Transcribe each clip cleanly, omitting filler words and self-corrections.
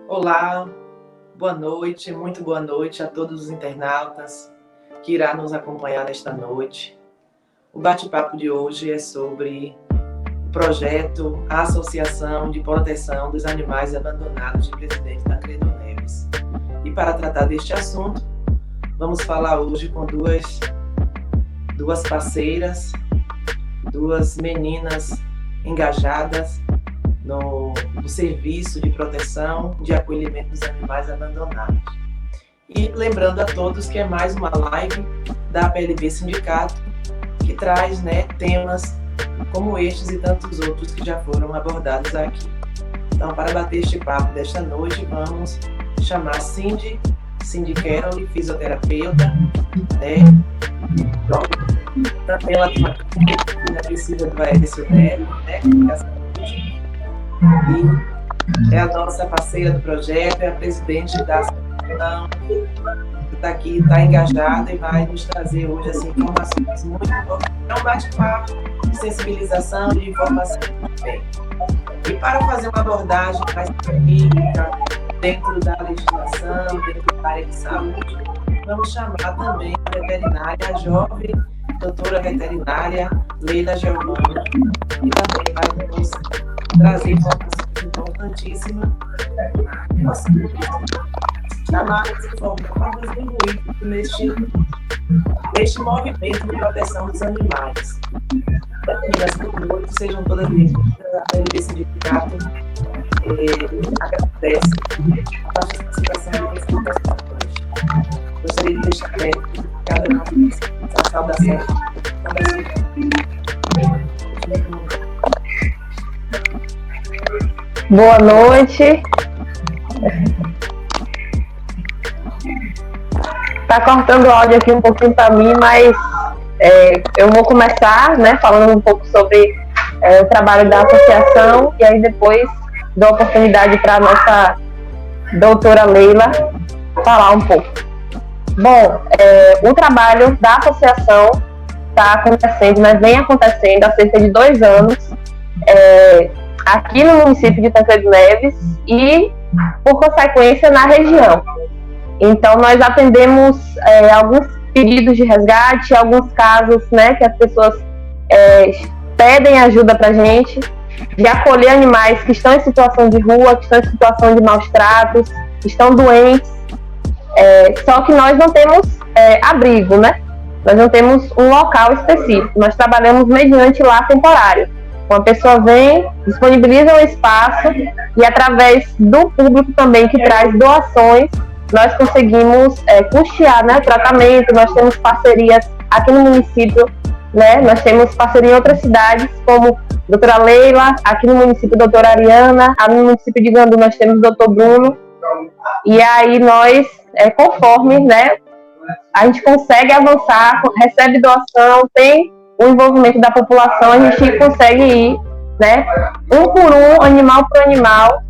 Olá, boa noite, muito boa noite a todos os internautas que irá nos acompanhar nesta noite. O bate-papo de hoje é sobre o projeto Associação de Proteção dos Animais Abandonados de Presidente Tancredo Neves. E para tratar deste assunto, vamos falar hoje com duas parceiras, duas meninas engajadas no serviço de proteção de acolhimento dos animais abandonados. E lembrando a todos que é mais uma live da APLB Sindicato, que traz temas como estes e tantos outros que já foram abordados aqui. Então, para bater este papo desta noite, vamos chamar Cindy Carol, fisioterapeuta, também ela tem uma precisa do Aécio Nélio, e é a nossa parceira do projeto, é a presidente da associação, que está aqui, está engajada e vai nos trazer hoje informações muito importantes. É um bate-papo de sensibilização, de informação também. E para fazer uma abordagem mais técnica, dentro da legislação, dentro da área de saúde, vamos chamar também a veterinária, a jovem doutora veterinária Leila Giovana, que também vai nos trazer informações importantíssimas. Chamar essa informação para contribuir neste movimento de proteção dos animais. Meninas, boa noite, sejam todas bem-vindas à PLB Sindicato. Agradece a participação desse podcast. Gostaria de deixar cada uma a saudação. Boa noite. Tá cortando o áudio aqui um pouquinho para mim, mas eu vou começar, falando um pouco sobre o trabalho da associação e aí depois dou a oportunidade para a nossa doutora Leila falar um pouco. Bom, o trabalho da associação está acontecendo, vem acontecendo há cerca de 2 anos, aqui no município de Tancredo Neves e, por consequência, na região. Então, nós atendemos alguns pedidos de resgate, alguns casos que as pessoas pedem ajuda para a gente, de acolher animais que estão em situação de rua, que estão em situação de maus tratos, que estão doentes. Só que nós não temos abrigo, Nós não temos um local específico. Nós trabalhamos mediante lar temporário. Uma pessoa vem, disponibiliza um espaço e através do público também que traz doações, nós conseguimos custear o tratamento. Nós temos parcerias aqui no município, Nós temos parceria em outras cidades, como doutora Leila, aqui no município doutora Ariana, aqui no município de Gandu nós temos doutor Bruno. E aí nós, conforme a gente consegue avançar, recebe doação, tem o envolvimento da população, a gente consegue ir, um por um, animal por animal,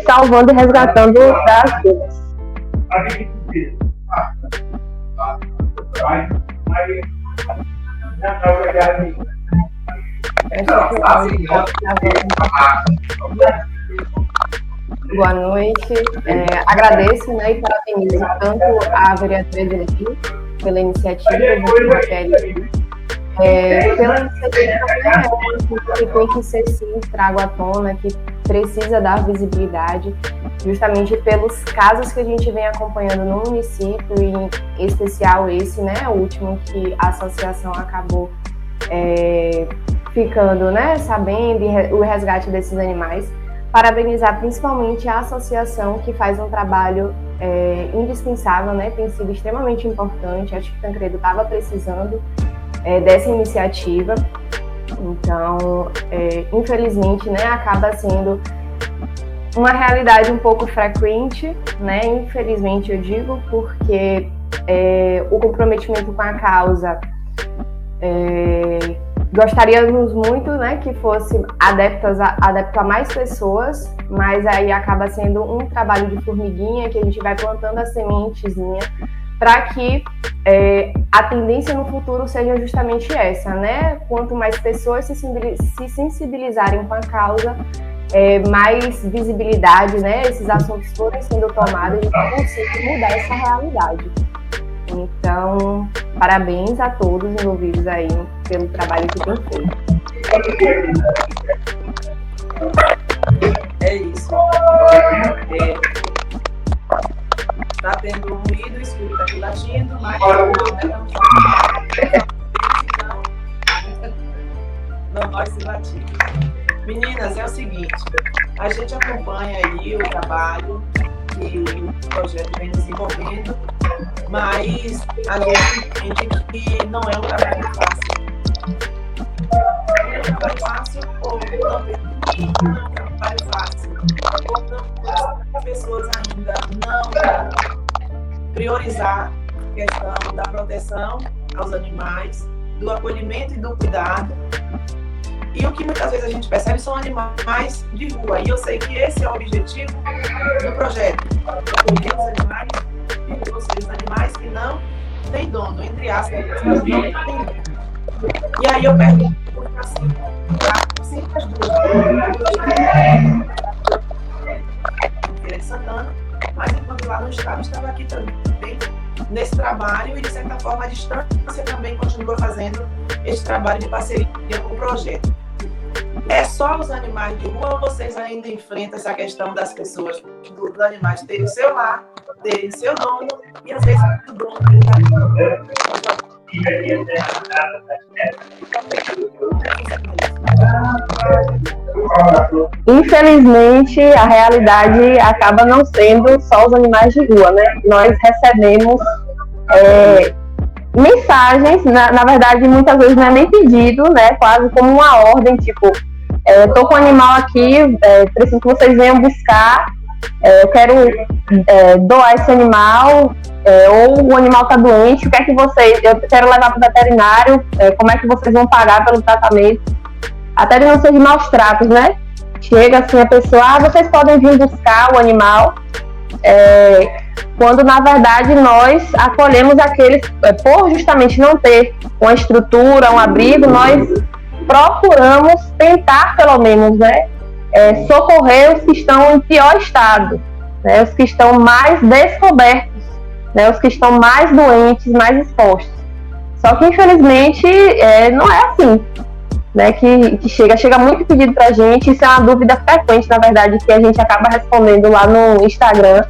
salvando e resgatando das ruas. Boa noite, agradeço e parabenizo tanto a vereadora Edilene pela iniciativa pela iniciativa que tem que ser sim trago à tona, que precisa dar visibilidade, justamente pelos casos que a gente vem acompanhando no município, e em especial esse, o último que a associação acabou ficando, sabendo, o resgate desses animais. Parabenizar principalmente a associação, que faz um trabalho indispensável, tem sido extremamente importante. Acho que Tancredo estava precisando dessa iniciativa. Então, infelizmente, acaba sendo uma realidade um pouco frequente, Infelizmente, eu digo, porque o comprometimento com a causa gostaríamos muito, que fosse adepto a mais pessoas, mas aí acaba sendo um trabalho de formiguinha, que a gente vai plantando a sementezinha para que a tendência no futuro seja justamente essa, Quanto mais pessoas se sensibilizarem com a causa, mais visibilidade, né, esses assuntos forem sendo tomados, a gente consiga mudar essa realidade. Então, parabéns a todos envolvidos aí pelo trabalho que tem feito. É isso. Tá tendo um ruído, o escuro tá aqui latindo, mas não vai se latir. Meninas, é o seguinte, a gente acompanha aí o trabalho que o projeto vem desenvolvendo, mas a gente entende que não é um trabalho fácil. Não é um trabalho fácil ou não é um trabalho fácil. Ou não, as pessoas ainda não priorizar a questão da proteção aos animais, do acolhimento e do cuidado. E o que muitas vezes a gente percebe são animais de rua. E eu sei que esse é o objetivo do projeto. Acolher os animais de rua, os animais que não têm dono, entre aspas, mas não têm dono. E aí eu pergunto assim, simples Feira de Santana, mas enquanto lá no estado estava aqui também nesse trabalho e de certa forma a distância também continua fazendo esse trabalho de parceria com o projeto. É só os animais de rua ou vocês ainda enfrentam essa questão das pessoas, dos animais terem seu lar, terem seu dono e às vezes o dono Infelizmente, a realidade acaba não sendo só os animais de rua, né? Nós recebemos mensagens, na verdade, muitas vezes não é nem pedido, né? Quase como uma ordem, tipo, eu tô com um animal aqui, preciso que vocês venham buscar, eu quero doar esse animal, ou o animal tá doente, o que é que vocês, eu quero levar para o veterinário, como é que vocês vão pagar pelo tratamento? Até denúncias de maus tratos, né? Chega assim a pessoa, vocês podem vir buscar o animal, quando na verdade nós acolhemos aqueles, por justamente não ter uma estrutura, um abrigo, nós procuramos tentar pelo menos, né, socorrer os que estão em pior estado, né, os que estão mais descobertos, né, os que estão mais doentes, mais expostos. Só que infelizmente não é assim, né, que chega muito pedido pra gente. Isso é uma dúvida frequente, na verdade, que a gente acaba respondendo lá no Instagram.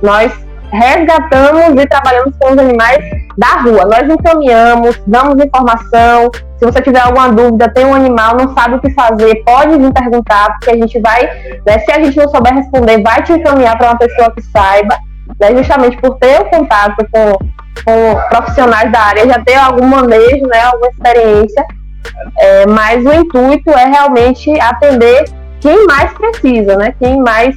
Nós resgatamos e trabalhamos com os animais da rua. Nós encaminhamos, damos informação. Se você tiver alguma dúvida, tem um animal, não sabe o que fazer, pode vir perguntar, porque a gente vai, né, se a gente não souber responder, vai te encaminhar para uma pessoa que saiba, né, justamente por ter o contato com profissionais da área, já ter algum manejo, né, alguma experiência. Mas o intuito é realmente atender quem mais precisa, né? Quem mais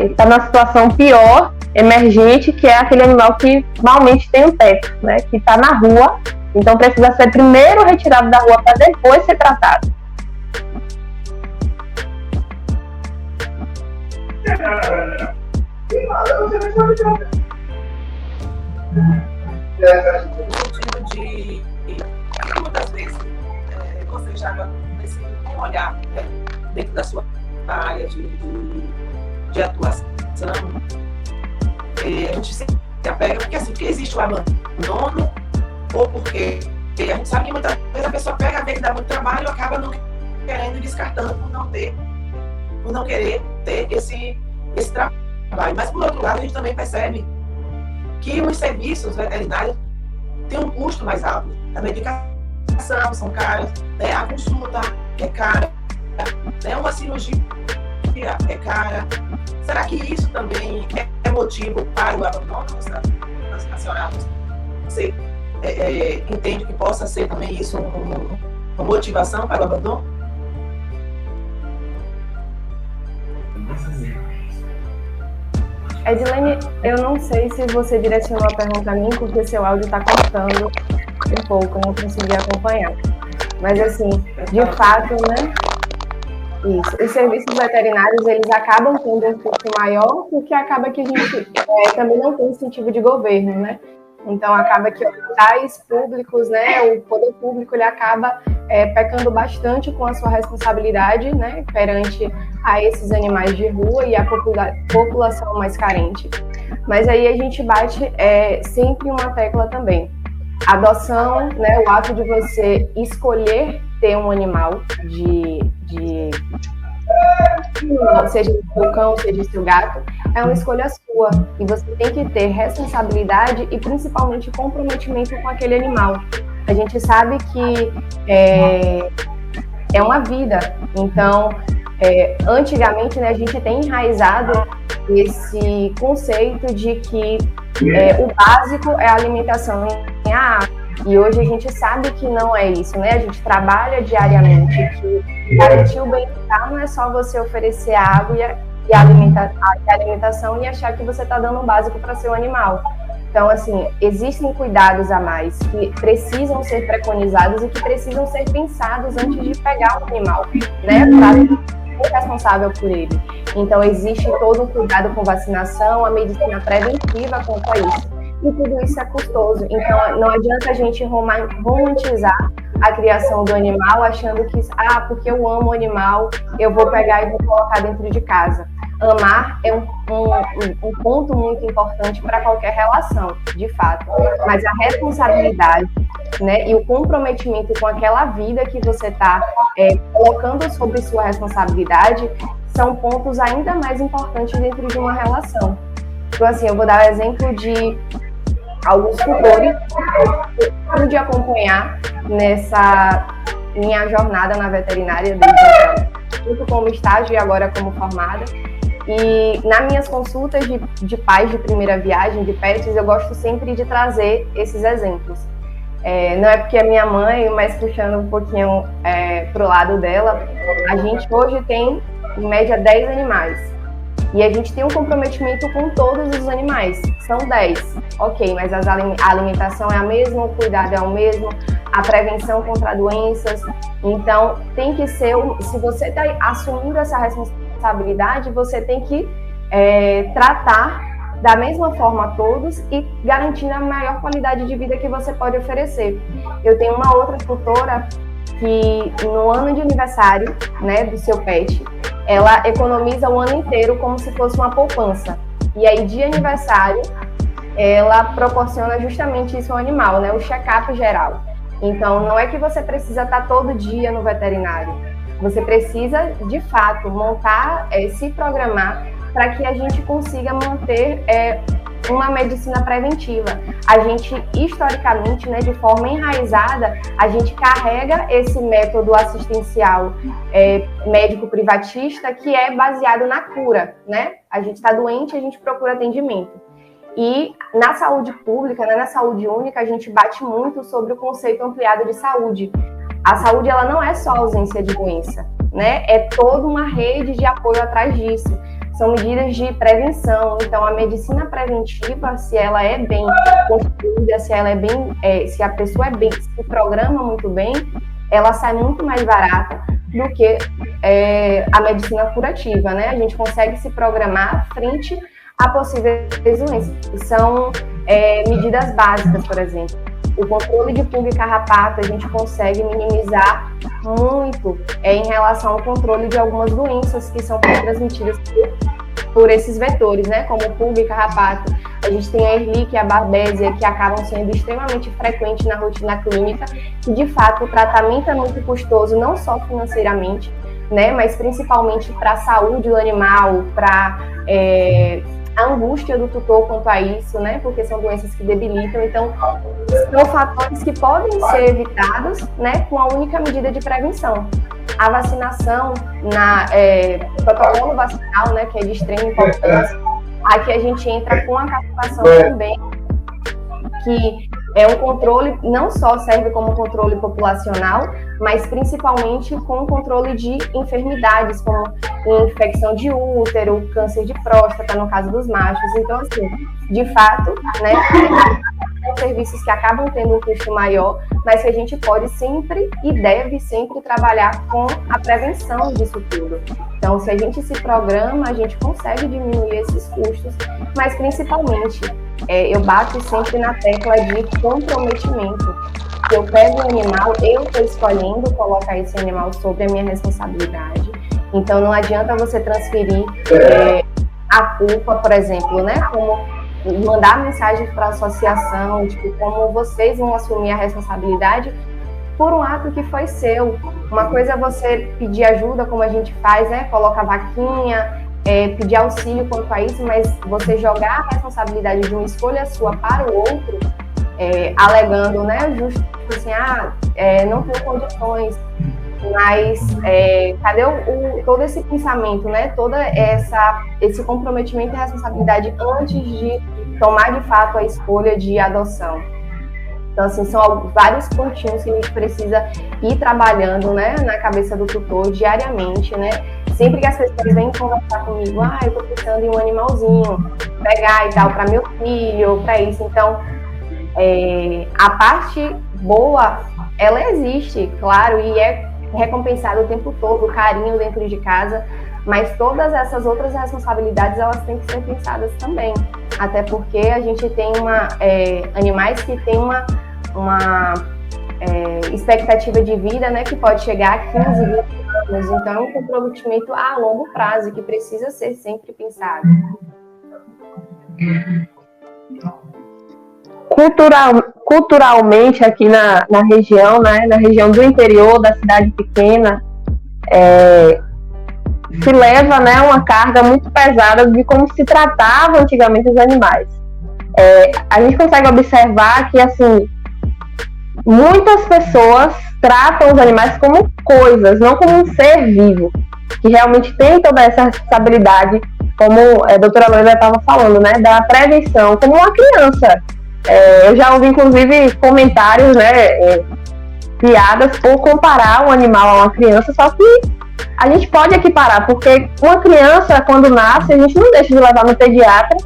está na situação pior, emergente, que é aquele animal que malmente tem um teto, né? Que está na rua, então precisa ser primeiro retirado da rua para depois ser tratado. Muitas vezes você já precisa olhar dentro da sua área de atuação. A gente se apega porque assim, porque existe o abandono ou porque a gente sabe que muitas vezes a pessoa pega, vê que dá muito trabalho e acaba não querendo e descartando por não querer ter esse trabalho. Mas por outro lado a gente também percebe que os serviços veterinários têm um custo mais alto. A medicação são caras, né? A consulta é cara, né? Uma cirurgia é cara. Será que isso também é motivo para o abandono? A senhora, você entende que possa ser também isso uma motivação para o abandono? Edilene, eu não sei se você direcionou a pergunta a mim, porque seu áudio está cortando um pouco, não consegui acompanhar. Mas assim, de fato, né? Isso. Os serviços veterinários, eles acabam tendo um custo maior, porque acaba que a gente também não tem incentivo de governo, né? Então acaba que hospitais públicos, né? O poder público, ele acaba pecando bastante com a sua responsabilidade, né, perante a esses animais de rua e a população mais carente. Mas aí a gente bate sempre uma tecla também. A adoção, né, o ato de você escolher ter um animal, seja o cão, seja o seu gato, é uma escolha sua. E você tem que ter responsabilidade e principalmente comprometimento com aquele animal. A gente sabe que é uma vida. Então, antigamente, né, a gente tem enraizado esse conceito de que o básico é a alimentação e a água. E hoje a gente sabe que não é isso, né? A gente trabalha diariamente que garantir o bem-estar não é só você oferecer água e alimentação e achar que você está dando um básico para seu animal. Então, assim, existem cuidados a mais que precisam ser preconizados e que precisam ser pensados antes de pegar o animal, né? Para ser responsável por ele. Então, existe todo um cuidado com vacinação, a medicina preventiva quanto a isso. E tudo isso é custoso. Então, não adianta a gente romantizar a criação do animal achando que, porque eu amo o animal, eu vou pegar e vou colocar dentro de casa. Amar é um ponto muito importante para qualquer relação, de fato. Mas a responsabilidade, né, e o comprometimento com aquela vida que você está colocando sobre sua responsabilidade são pontos ainda mais importantes dentro de uma relação. Então, assim, eu vou dar o exemplo de alguns tutores que eu pude acompanhar nessa minha jornada na veterinária, tanto como estágio e agora como formada. E nas minhas consultas de pais de primeira viagem, de pets, eu gosto sempre de trazer esses exemplos. Não é porque é minha mãe, mas puxando um pouquinho pro lado dela, a gente hoje tem, em média, 10 animais. E a gente tem um comprometimento com todos os animais. São 10. Ok, mas a alimentação é a mesma, o cuidado é o mesmo, a prevenção contra doenças. Então, tem que ser... Se você está assumindo essa responsabilidade, você tem que tratar da mesma forma a todos e garantindo a maior qualidade de vida que você pode oferecer. Eu tenho uma outra tutora que, no ano de aniversário, né, do seu pet, ela economiza o ano inteiro como se fosse uma poupança. E aí, de aniversário, ela proporciona justamente isso ao animal, né? O check-up geral. Então, não é que você precisa estar todo dia no veterinário. Você precisa, de fato, montar, se programar para que a gente consiga manter uma medicina preventiva. A gente, historicamente, né, de forma enraizada, a gente carrega esse método assistencial médico privatista que é baseado na cura, né? A gente está doente, a gente procura atendimento. E na saúde pública, né, na saúde única, a gente bate muito sobre o conceito ampliado de saúde. A saúde, ela não é só ausência de doença, né? É toda uma rede de apoio atrás disso. São medidas de prevenção. Então, a medicina preventiva, se ela é bem construída, se a pessoa se programa muito bem, ela sai muito mais barata do que a medicina curativa, né? A gente consegue se programar frente a possíveis doenças. São medidas básicas, por exemplo. O controle de pulga e carrapato, a gente consegue minimizar muito em relação ao controle de algumas doenças que são transmitidas por esses vetores, né? Como pulga e carrapato. A gente tem a Ehrlichia e a Barbésia, que acabam sendo extremamente frequentes na rotina clínica, e de fato o tratamento é muito custoso, não só financeiramente, né? Mas principalmente para a saúde do animal, para a angústia do tutor quanto a isso, né? Porque são doenças que debilitam. Então, são fatores que podem ser evitados, né, com a única medida de prevenção. A vacinação, o protocolo vacinal, né, que é de extrema importância. Aqui a gente entra com a captação também, que é um controle, não só serve como controle populacional, mas principalmente com controle de enfermidades, como infecção de útero, câncer de próstata, no caso dos machos. Então, assim, de fato, né, são serviços que acabam tendo um custo maior, mas que a gente pode sempre e deve sempre trabalhar com a prevenção disso tudo. Então, se a gente se programa, a gente consegue diminuir esses custos, mas principalmente, eu bato sempre na tecla de comprometimento. que eu pego o animal, eu estou escolhendo colocar esse animal sobre a minha responsabilidade. Então, não adianta você transferir a culpa, por exemplo, né? Como mandar mensagens para a associação, tipo, como vocês vão assumir a responsabilidade por um ato que foi seu. Uma coisa é você pedir ajuda, como a gente faz, né? Colocar vaquinha, pedir auxílio quanto a isso, mas você jogar a responsabilidade de uma escolha sua para o outro, alegando, né? Justo assim, não tenho condições, mas cadê todo esse pensamento, né? Todo esse comprometimento e responsabilidade antes de tomar de fato a escolha de adoção. Então, assim, são vários pontinhos que a gente precisa ir trabalhando, né, na cabeça do tutor diariamente, né? Sempre que as pessoas vêm conversar comigo, eu tô pensando em um animalzinho, pegar e tal, para meu filho, para isso. Então, a parte boa, ela existe, claro, e é recompensada o tempo todo, o carinho dentro de casa, mas todas essas outras responsabilidades, elas têm que ser pensadas também. Até porque a gente tem animais que têm uma expectativa de vida, né, que pode chegar a 15, 20 anos. Então, é um comprometimento a longo prazo que precisa ser sempre pensado. Culturalmente, aqui na região, né, na região do interior, da cidade pequena, se leva, né, uma carga muito pesada de como se tratava antigamente os animais. A gente consegue observar que, assim, muitas pessoas tratam os animais como coisas, não como um ser vivo, que realmente tem toda essa responsabilidade, como a doutora Loida estava falando, né, da prevenção, como uma criança. Eu já ouvi, inclusive, comentários, né, piadas por comparar um animal a uma criança, só que a gente pode equiparar, porque uma criança, quando nasce, a gente não deixa de levar no pediatra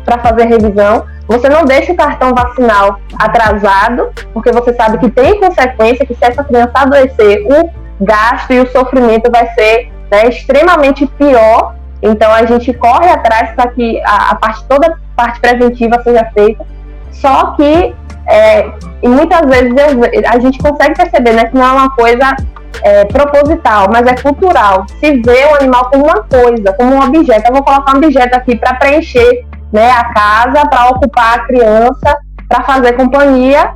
para fazer revisão, você não deixa o cartão vacinal atrasado, porque você sabe que tem consequência, que se essa criança adoecer, o gasto e o sofrimento vai ser, né, extremamente pior. Então a gente corre atrás para que toda a parte preventiva seja feita, só que e muitas vezes a gente consegue perceber, né, que não é uma coisa proposital, mas é cultural. Se vê o animal como uma coisa, como um objeto. Eu vou colocar um objeto aqui para preencher, né, a casa, para ocupar a criança, para fazer companhia,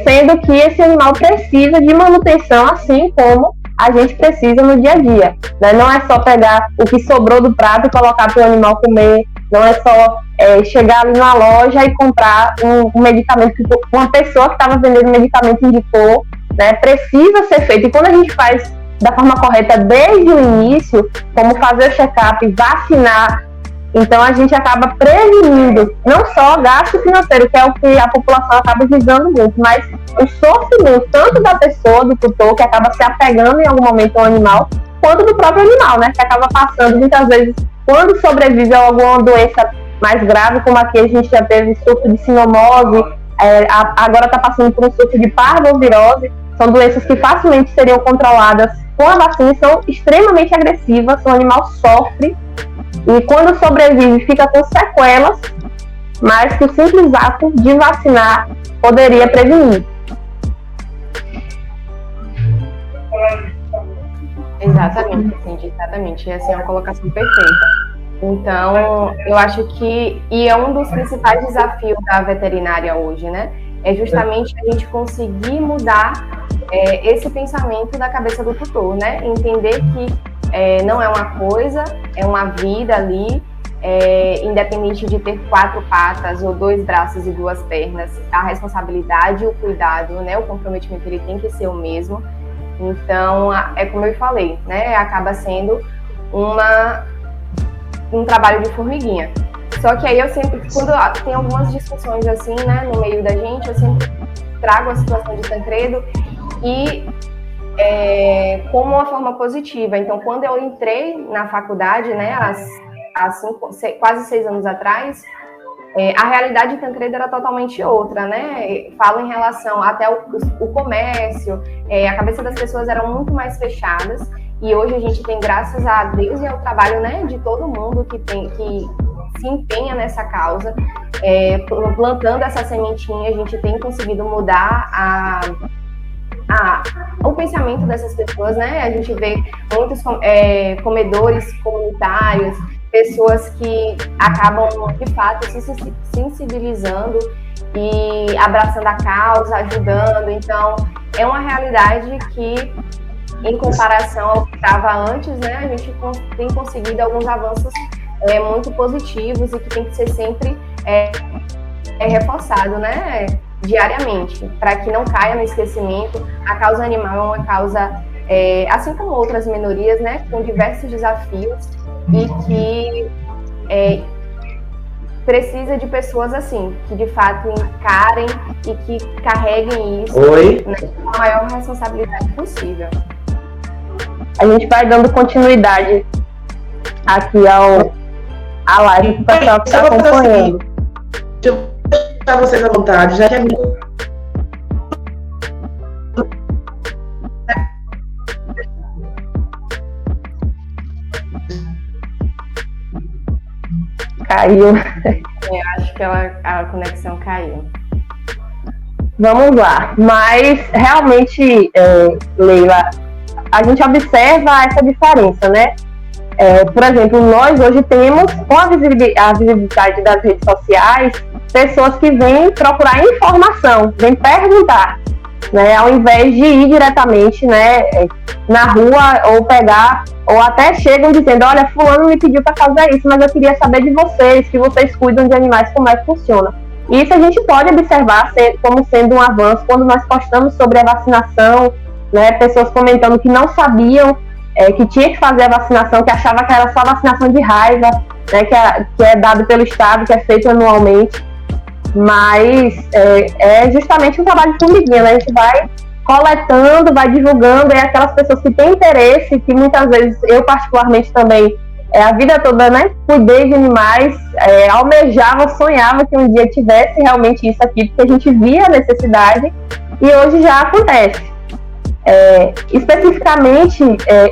sendo que esse animal precisa de manutenção, assim como a gente precisa no dia a dia, né? Não é só pegar o que sobrou do prato e colocar para o animal comer, não é só chegar ali na loja e comprar um medicamento que uma pessoa que estava vendendo medicamento indicou, né? Precisa ser feito. E quando a gente faz da forma correta desde o início, como fazer o check-up, vacinar, então a gente acaba prevenindo não só gasto financeiro, que é o que a população acaba visando muito, mas o sofrimento tanto da pessoa, do tutor, que acaba se apegando em algum momento ao animal, quanto do próprio animal, né, que acaba passando muitas vezes, quando sobrevive a alguma doença mais grave, como aqui a gente já teve surto de sinomose, agora está passando por um surto de parvovirose. São doenças que facilmente seriam controladas com a vacina e são extremamente agressivas, o animal sofre e quando sobrevive fica com sequelas, mas que o simples ato de vacinar poderia prevenir. Exatamente, Cindy, exatamente. Essa é uma colocação perfeita. Então, eu acho que, e é um dos principais desafios da veterinária hoje, né? É justamente a gente conseguir mudar esse pensamento da cabeça do tutor, né? Entender que não é uma coisa, é uma vida ali, independente de ter 4 patas ou 2 braços e 2 pernas, a responsabilidade, o cuidado, né? O comprometimento, ele tem que ser o mesmo. Então, é como eu falei, né? Acaba sendo um trabalho de formiguinha. Só que aí eu sempre, quando tem algumas discussões assim, né, no meio da gente, eu sempre trago a situação de Tancredo e como uma forma positiva. Então, quando eu entrei na faculdade, né, quase 6 anos atrás, a realidade de Tancredo era totalmente outra, né? Falo em relação até o comércio, a cabeça das pessoas eram muito mais fechadas. E hoje a gente tem, graças a Deus e ao trabalho, né, de todo mundo que se empenha nessa causa, plantando essa sementinha, a gente tem conseguido mudar o pensamento dessas pessoas, né? A gente vê muitos comedores comunitários, pessoas que acabam, de fato, se sensibilizando e abraçando a causa, ajudando. Então, é uma realidade que, em comparação ao que estava antes, né, a gente tem conseguido alguns avanços muito positivos e que tem que ser sempre reforçado, né, diariamente, para que não caia no esquecimento. A causa animal é uma causa, assim como outras minorias, né, com diversos desafios e que precisa de pessoas assim, que de fato encarem e que carreguem isso, né, com a maior responsabilidade possível. A gente vai dando continuidade aqui à live para o pessoal que está acompanhando. Deixa eu deixar vocês à vontade, já que é Caiu. Eu acho que a conexão caiu. Vamos lá. Mas, realmente, Leila, a gente observa essa diferença, né? Por exemplo, nós hoje temos, com a visibilidade das redes sociais, pessoas que vêm procurar informação, vêm perguntar, né? Ao invés de ir diretamente, né, na rua ou pegar, ou até chegam dizendo, olha, fulano me pediu para fazer isso, mas eu queria saber de vocês, que vocês cuidam de animais, como é que funciona. E isso a gente pode observar como sendo um avanço quando nós postamos sobre a vacinação, né, pessoas comentando que não sabiam que tinha que fazer a vacinação, que achava que era só vacinação de raiva, né, que é dado pelo Estado, que é feito anualmente, mas é justamente um trabalho de formiguinha, né? A gente vai coletando, vai divulgando, e aquelas pessoas que têm interesse, que muitas vezes eu particularmente também, a vida toda, né, cuidei de animais, almejava, sonhava que um dia tivesse realmente isso aqui, porque a gente via a necessidade, e hoje já acontece. Especificamente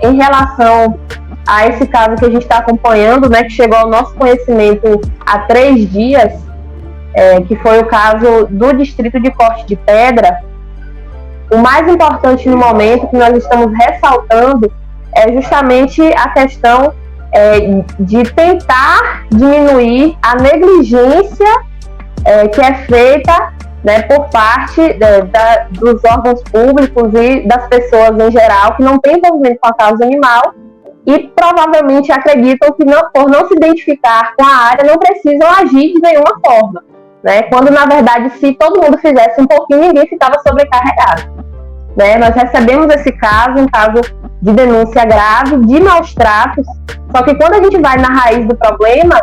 em relação a esse caso que a gente está acompanhando, né, que chegou ao nosso conhecimento há 3 dias, que foi o caso do Distrito de Corte de Pedra, o mais importante no momento que nós estamos ressaltando é justamente a questão de tentar diminuir a negligência que é feita, né, por parte dos órgãos públicos e das pessoas em geral que não têm envolvimento com a causa animal e provavelmente acreditam que por não se identificar com a área não precisam agir de nenhuma forma, né, quando na verdade se todo mundo fizesse um pouquinho ninguém ficava sobrecarregado, né. Nós recebemos esse caso, um caso de denúncia grave de maus tratos, só que quando a gente vai na raiz do problema,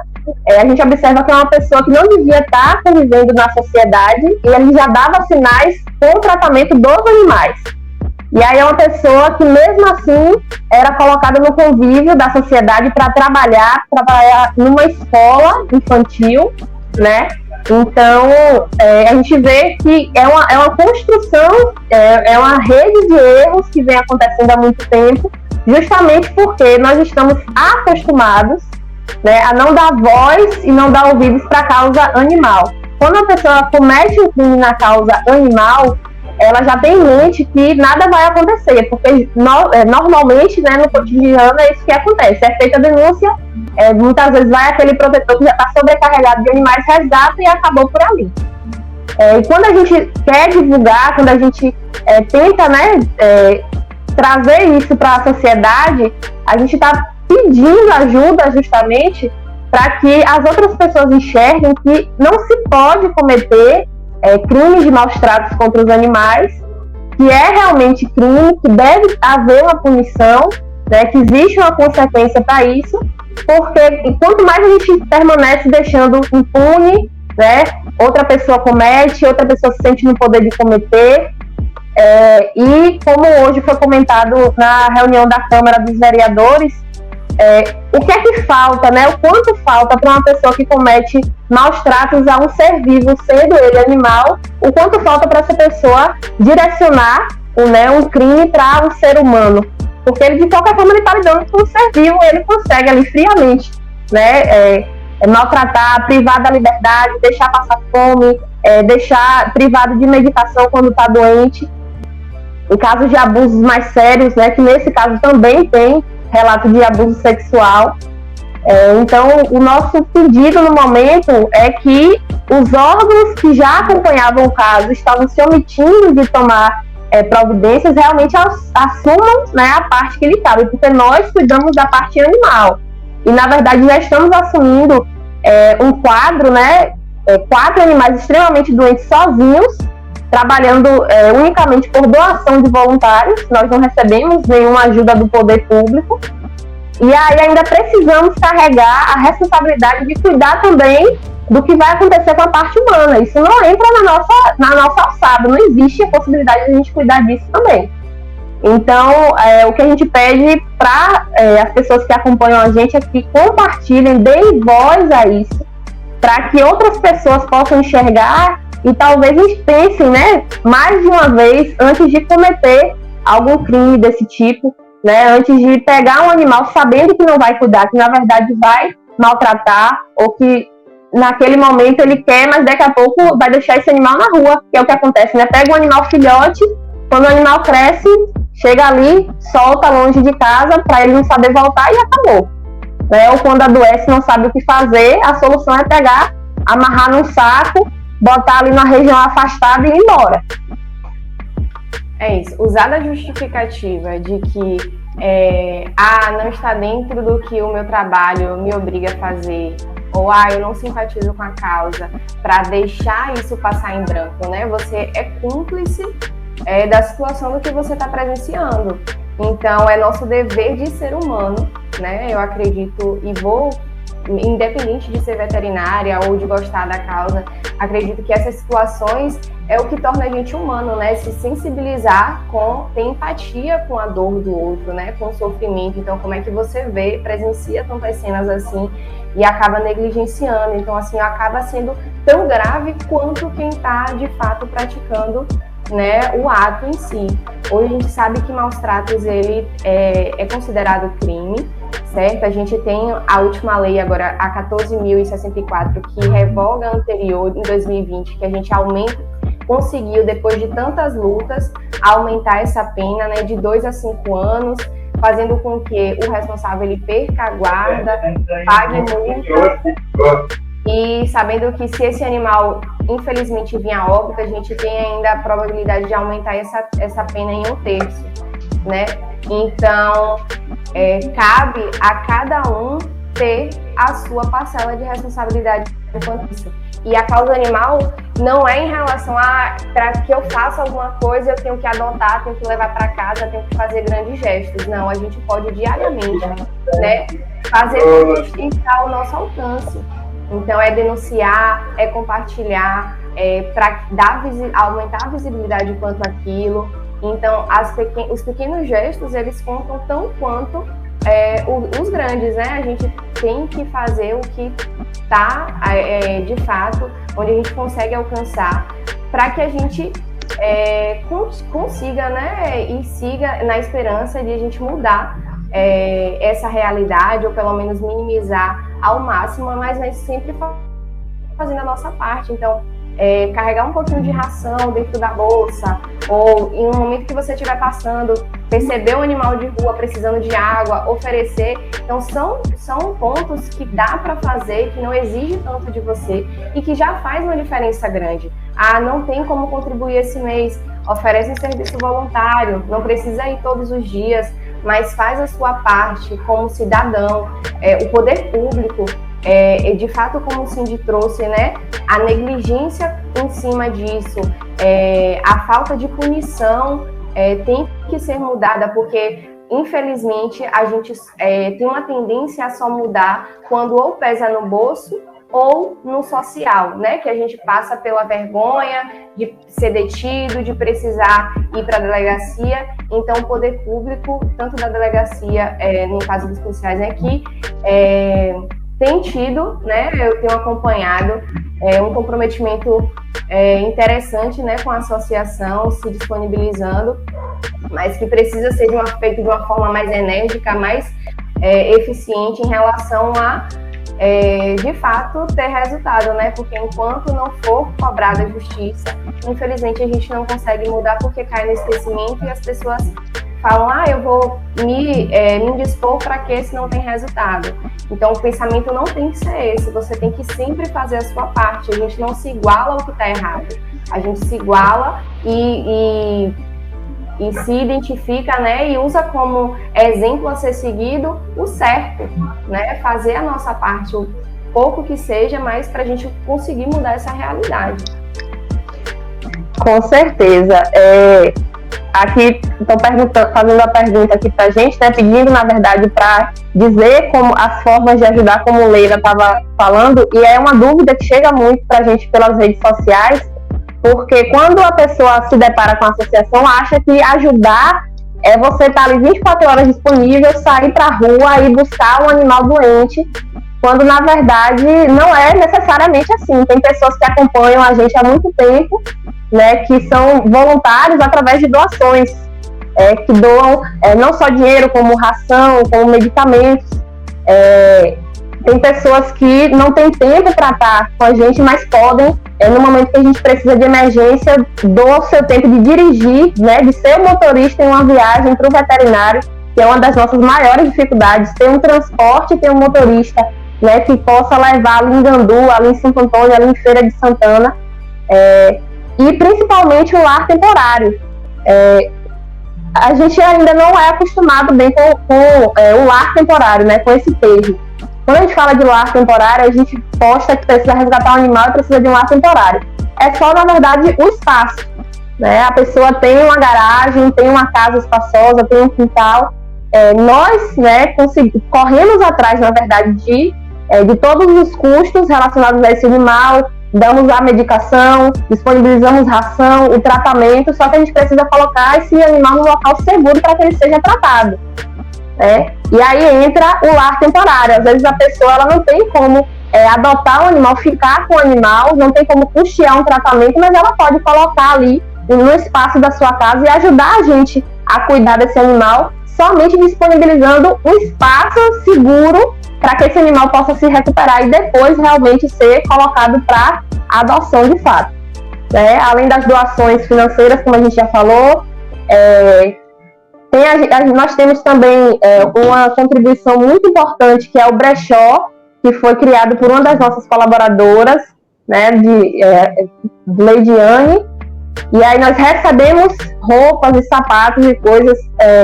a gente observa que é uma pessoa que não devia estar convivendo na sociedade e ele já dava sinais com o tratamento dos animais. E aí é uma pessoa que mesmo assim era colocada no convívio da sociedade para trabalhar numa escola infantil, né? Então, a gente vê que é uma construção, é uma rede de erros que vem acontecendo há muito tempo, justamente porque nós estamos acostumados, né, a não dar voz e não dar ouvidos para a causa animal. Quando a pessoa comete um crime na causa animal, ela já tem em mente que nada vai acontecer, porque normalmente, né, no cotidiano é isso que acontece, é feita a denúncia, muitas vezes vai aquele protetor que já está sobrecarregado de animais, resgata e acabou por ali. E quando a gente quer divulgar, quando a gente tenta, né, trazer isso para a sociedade, a gente está pedindo ajuda justamente para que as outras pessoas enxerguem que não se pode cometer crimes de maus tratos contra os animais, que é realmente crime, que deve haver uma punição, né, que existe uma consequência para isso, porque quanto mais a gente permanece deixando impune, né, outra pessoa comete, outra pessoa se sente no poder de cometer, e como hoje foi comentado na reunião da Câmara dos Vereadores, o que é que falta, né? O quanto falta para uma pessoa que comete maus tratos a um ser vivo, sendo ele animal, o quanto falta para essa pessoa direcionar um crime para um ser humano, porque ele de qualquer forma ele está lidando com um ser vivo, ele consegue ali friamente, né, maltratar, privar da liberdade, deixar passar fome, deixar privado de medicação quando está doente. Em casos de abusos mais sérios, né, que nesse caso também tem relato de abuso sexual. Então, o nosso pedido no momento é que os órgãos que já acompanhavam o caso estavam se omitindo de tomar providências, realmente assumam, né, a parte que lhe cabe, porque nós cuidamos da parte animal. E, na verdade, já estamos assumindo um quadro, né, 4 animais extremamente doentes sozinhos, trabalhando unicamente por doação de voluntários. Nós não recebemos nenhuma ajuda do poder público. E aí ainda precisamos carregar a responsabilidade de cuidar também do que vai acontecer com a parte humana. Isso não entra na nossa alçada, não existe a possibilidade de a gente cuidar disso também. Então, o que a gente pede para as pessoas que acompanham a gente é que compartilhem, deem voz a isso, para que outras pessoas possam enxergar e talvez pensem, né, mais de uma vez antes de cometer algum crime desse tipo, né, antes de pegar um animal sabendo que não vai cuidar, que na verdade vai maltratar, ou que naquele momento ele quer, mas daqui a pouco vai deixar esse animal na rua, que é o que acontece, né? Pega um animal filhote, quando o animal cresce, chega ali, solta longe de casa para ele não saber voltar e acabou. Né? Ou quando adoece, não sabe o que fazer, a solução é pegar, amarrar num saco, botar ali na região afastada e ir embora. É isso. Usar a justificativa de que não está dentro do que o meu trabalho me obriga a fazer, ou eu não simpatizo com a causa, para deixar isso passar em branco, né? Você é cúmplice da situação do que você está presenciando. Então, é nosso dever de ser humano, né? Eu acredito e vou, independente de ser veterinária ou de gostar da causa, acredito que essas situações é o que torna a gente humano, né? Se sensibilizar ter empatia com a dor do outro, né? Com o sofrimento. Então, como é que você presencia tantas cenas assim e acaba negligenciando? Então, assim, acaba sendo tão grave quanto quem está, de fato, praticando, né, o ato em si. Hoje a gente sabe que maus tratos ele é considerado crime, certo? A gente tem a última lei agora, a 14.064, que revoga a anterior, em 2020, que a gente conseguiu, depois de tantas lutas, aumentar essa pena, né, de 2 a 5 anos, fazendo com que o responsável ele perca a guarda, pague multa, e sabendo que se esse animal, infelizmente, vir a óbito, a gente tem ainda a probabilidade de aumentar essa pena em 1/3, né? Então, cabe a cada um ter a sua parcela de responsabilidade quanto isso. E a causa animal não é em relação para que eu faça alguma coisa, eu tenho que adotar, tenho que levar para casa, tenho que fazer grandes gestos. Não, a gente pode diariamente, né, fazer o que está ao nosso alcance. Então, é denunciar, é compartilhar, para aumentar a visibilidade quanto aquilo. Então, os pequenos gestos, eles contam tão quanto os grandes, né? A gente tem que fazer o que está, de fato, onde a gente consegue alcançar, para que a gente consiga, né? E siga na esperança de a gente mudar essa realidade, ou pelo menos minimizar ao máximo, mas nós sempre fazendo a nossa parte. Então, carregar um pouquinho de ração dentro da bolsa, ou em um momento que você estiver passando, perceber um animal de rua precisando de água, oferecer. Então, são pontos que dá para fazer, que não exige tanto de você e que já faz uma diferença grande. Não tem como contribuir esse mês, oferece um serviço voluntário, não precisa ir todos os dias, mas faz a sua parte como cidadão. O poder público, de fato, como o Cindy trouxe, né, a negligência em cima disso, a falta de punição tem que ser mudada, porque, infelizmente, a gente tem uma tendência a só mudar quando ou pesa no bolso ou no social, né? Que a gente passa pela vergonha de ser detido, de precisar ir para a delegacia. Então, o poder público, tanto da delegacia, no caso dos policiais aqui, tem tido, né? Eu tenho acompanhado um comprometimento interessante, né, com a associação, se disponibilizando, mas que precisa ser feito de uma forma mais enérgica, mais eficiente em relação a de fato ter resultado, né? Porque enquanto não for cobrada a justiça, infelizmente a gente não consegue mudar porque cai no esquecimento e as pessoas falam, eu vou me indispor para que se não tem resultado. Então o pensamento não tem que ser esse, você tem que sempre fazer a sua parte, a gente não se iguala ao que está errado, a gente se iguala e se identifica, né, e usa como exemplo a ser seguido o certo, né, fazer a nossa parte, o pouco que seja, mas para a gente conseguir mudar essa realidade. Com certeza. Aqui estão fazendo a pergunta aqui para a gente, né, pedindo, na verdade, para dizer como as formas de ajudar, como Leila estava falando, e é uma dúvida que chega muito para a gente pelas redes sociais, porque quando a pessoa se depara com a associação, acha que ajudar é você estar ali 24 horas disponível, sair para a rua e buscar um animal doente, quando na verdade não é necessariamente assim. Tem pessoas que acompanham a gente há muito tempo, né, que são voluntários através de doações, que doam não só dinheiro, como ração, como medicamentos. Tem pessoas que não têm tempo para estar com a gente, mas podem, no momento que a gente precisa de emergência, doa o seu tempo de dirigir, né, de ser o motorista em uma viagem para o veterinário, que é uma das nossas maiores dificuldades, ter um transporte, ter um motorista, né, que possa levar ali em Gandu, ali em Santo Antônio, ali em Feira de Santana, e principalmente o lar temporário. A gente ainda não é acostumado bem com o lar temporário, né, com esse termo. Quando a gente fala de lar temporário, a gente posta que precisa resgatar um animal e precisa de um lar temporário. É só, na verdade, o espaço, né? A pessoa tem uma garagem, tem uma casa espaçosa, tem um quintal. Nós, né, corremos atrás, na verdade, de todos os custos relacionados a esse animal, damos a medicação, disponibilizamos ração, o tratamento, só que a gente precisa colocar esse animal no local seguro para que ele seja tratado. E aí entra o lar temporário. Às vezes a pessoa ela não tem como adotar um animal, ficar com o animal, não tem como custear um tratamento, mas ela pode colocar ali no espaço da sua casa e ajudar a gente a cuidar desse animal, somente disponibilizando um espaço seguro para que esse animal possa se recuperar e depois realmente ser colocado para adoção de fato. Além das doações financeiras, como a gente já falou, nós temos também uma contribuição muito importante, que é o brechó, que foi criado por uma das nossas colaboradoras, né, de Leidiane, e aí nós recebemos roupas e sapatos e coisas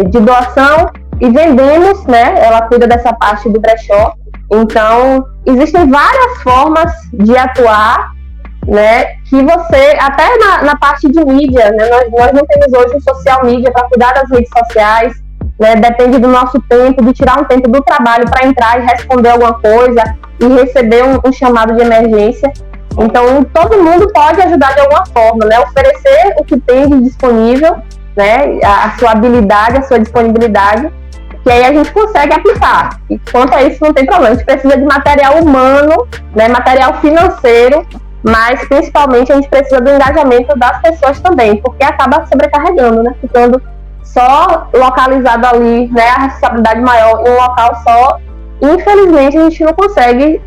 de doação e vendemos, né, ela cuida dessa parte do brechó. Então, existem várias formas de atuar, né, que você, até na parte de mídia, né, nós não temos hoje um social media para cuidar das redes sociais, né, depende do nosso tempo, de tirar um tempo do trabalho para entrar e responder alguma coisa e receber um chamado de emergência. Então, todo mundo pode ajudar de alguma forma, né, oferecer o que tem de disponível, né, a sua habilidade, a sua disponibilidade, que aí a gente consegue aplicar. E quanto a isso, não tem problema. A gente precisa de material humano, né, material financeiro, mas principalmente a gente precisa do engajamento das pessoas também, porque acaba sobrecarregando, né, ficando só localizado ali, né, a responsabilidade maior em um local só. Infelizmente a gente não consegue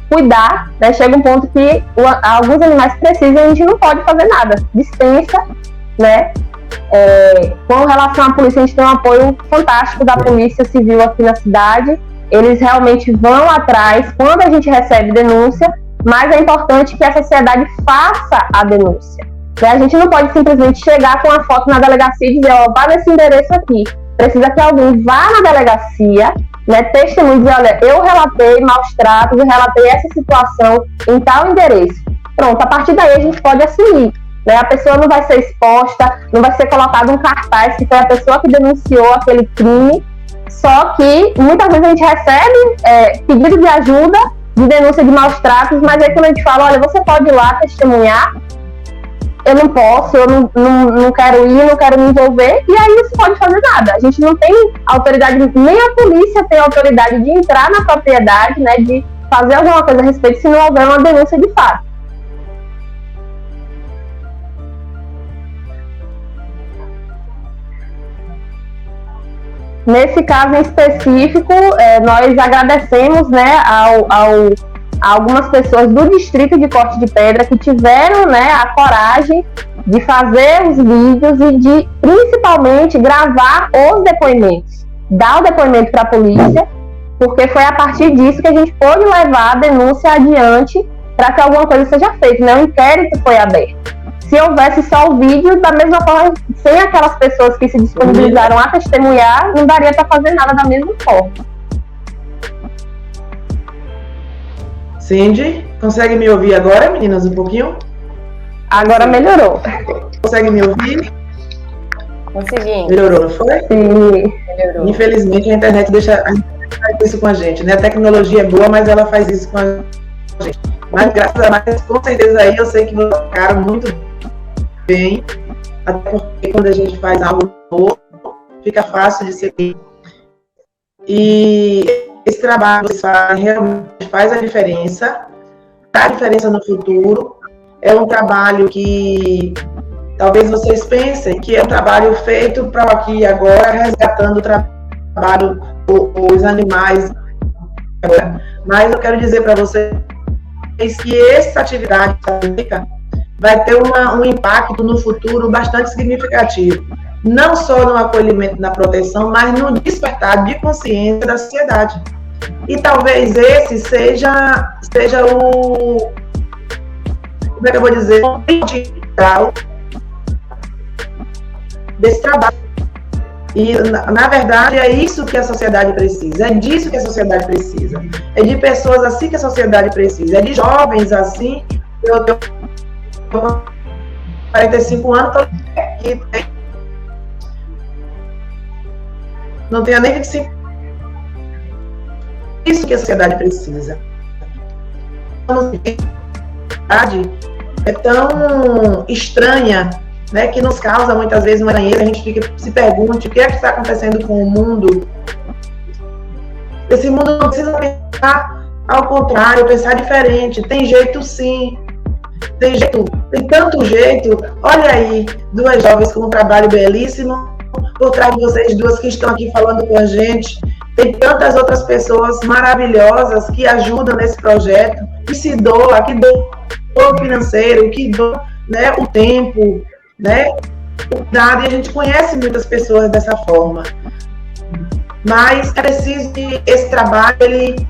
cuidar, né, chega um ponto que alguns animais precisam e a gente não pode fazer nada, dispensa, né. Com relação à polícia, a gente tem um apoio fantástico da Polícia Civil aqui na cidade, eles realmente vão atrás quando a gente recebe denúncia, mas é importante que a sociedade faça a denúncia. A gente não pode simplesmente chegar com a foto na delegacia e dizer, vá nesse endereço aqui. Precisa que alguém vá na delegacia, né, testemunhe e dizer, olha, eu relatei maus tratos, eu relatei essa situação em tal endereço. Pronto, a partir daí a gente pode assumir. Né, a pessoa não vai ser exposta, não vai ser colocado um cartaz que foi a pessoa que denunciou aquele crime, só que muitas vezes a gente recebe pedido de ajuda, de denúncia de maus tratos, mas aí quando a gente fala, olha, você pode ir lá testemunhar, eu não posso, eu não quero ir, não quero me envolver, e aí não se pode fazer nada. A gente não tem autoridade, nem a polícia tem autoridade de entrar na propriedade, né, de fazer alguma coisa a respeito se não houver uma denúncia de fato. Nesse caso em específico, nós agradecemos, né, a algumas pessoas do distrito de Corte de Pedra que tiveram, né, a coragem de fazer os vídeos e de, principalmente, gravar os depoimentos, dar o depoimento para a polícia, porque foi a partir disso que a gente pôde levar a denúncia adiante para que alguma coisa seja feita, né? O inquérito foi aberto. Se houvesse só o vídeo, da mesma forma, sem aquelas pessoas que se disponibilizaram a testemunhar, não daria para fazer nada da mesma forma. Cindy, consegue me ouvir agora, meninas, um pouquinho? Agora melhorou. Consegue me ouvir? Consegui. Melhorou, não foi? Sim. Melhorou. Infelizmente, a internet faz isso com a gente, né? A tecnologia é boa, mas ela faz isso com a gente. Mas graças a Deus, com certeza aí, eu sei que vocês ficaram muito bem, até porque quando a gente faz algo novo, fica fácil de seguir. E esse trabalho que vocês fazem realmente faz a diferença no futuro. É um trabalho que talvez vocês pensem que é um trabalho feito para aqui e agora, resgatando o trabalho dos animais. Mas eu quero dizer para vocês que essa atividade vai ter um impacto no futuro bastante significativo. Não só no acolhimento, na proteção, mas no despertar de consciência da sociedade. E talvez esse seja o... Como é que eu vou dizer? O principal desse trabalho. E, na verdade, é isso que a sociedade precisa. É disso que a sociedade precisa. É de pessoas assim que a sociedade precisa. É de jovens assim. Eu tenho 45 anos, e não tenho nem 25. Isso que a sociedade precisa. A sociedade é tão estranha, né, que nos causa muitas vezes uma estranheza. A gente se pergunta o que é que está acontecendo com o mundo. Esse mundo não precisa pensar ao contrário, pensar diferente. Tem jeito sim. Tem jeito, tem tanto jeito. Olha aí, duas jovens com um trabalho belíssimo, por trás de vocês duas que estão aqui falando com a gente. Tem tantas outras pessoas maravilhosas que ajudam nesse projeto, que se doam, que doam o financeiro, que doam, né, o tempo, né, e a gente conhece muitas pessoas dessa forma. Mas é preciso que esse trabalho ele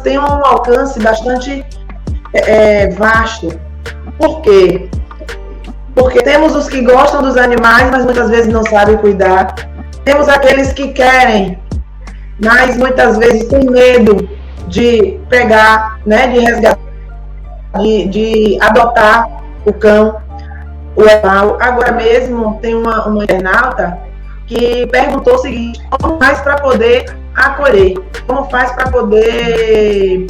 tenha um alcance bastante vasto. Por quê? Porque temos os que gostam dos animais, mas muitas vezes não sabem cuidar. Temos aqueles que querem, mas muitas vezes têm medo de pegar, né, de resgatar, de adotar o cão, o animal. Agora mesmo tem uma internauta que perguntou o seguinte: como faz para poder acolher? Como faz para poder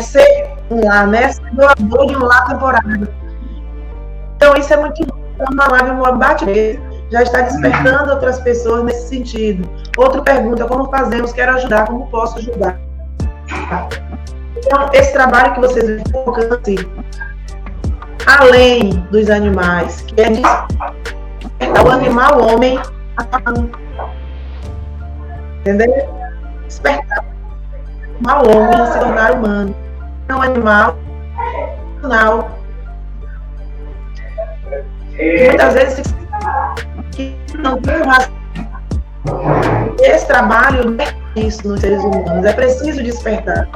ser um lar, né? Ser doador de um lar temporário. Então isso é muito bom. Uma live, uma bate já está despertando outras pessoas nesse sentido. Outra pergunta: como fazemos? Quero ajudar, como posso ajudar? Então, esse trabalho que vocês alcancem além dos animais, que é o animal homem, entendeu? Despertar o animal homem a se tornar humano. É um animal racional. E muitas vezes que não tem razão. Esse trabalho não é isso nos seres humanos. É preciso despertar.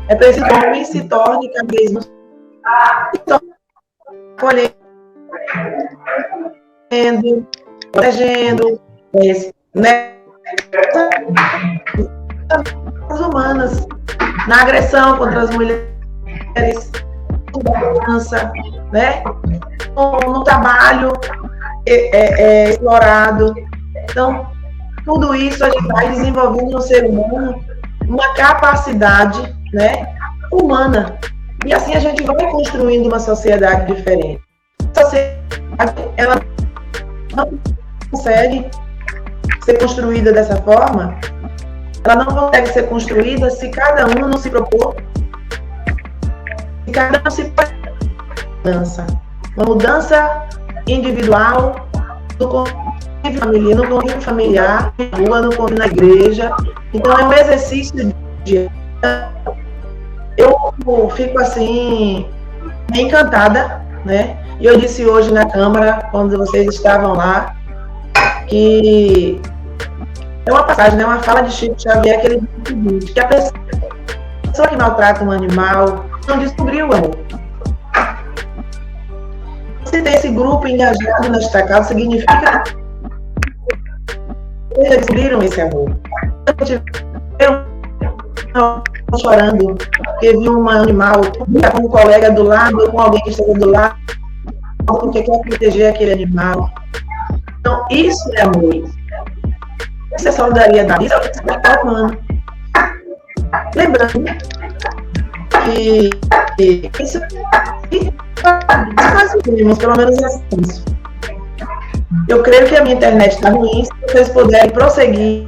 É preciso que o homem se torne cada vez mais colhendo, protegendo, né? As humanas, na agressão contra as mulheres, né? No trabalho explorado. Então, tudo isso a gente vai desenvolvendo no ser humano uma capacidade, né, humana. E assim a gente vai construindo uma sociedade diferente. A sociedade, ela não consegue ser construída dessa forma. Ela não consegue ser construída se cada um não se propor, se cada um se Uma mudança individual no convívio familiar, na rua, no convívio na igreja. Então, é um exercício de... Eu fico, assim, encantada, né? E eu disse hoje na Câmara, quando vocês estavam lá, que é uma passagem, né? Uma fala de Chico Xavier, que ele diz o seguinte, que a pessoa que maltrata um animal não descobriu o amor. Se tem esse grupo engajado nesta causa, significa que eles descobriram esse amor. Eu chorando, porque vi um animal com um colega do lado, ou com alguém que estava do lado, porque quer proteger aquele animal. Então, isso é amor. Isso é solidariedade, isso é o que você está falando. Lembrando que isso nós vimos, pelo menos assim. Eu creio que a minha internet está ruim, se vocês puderem prosseguir.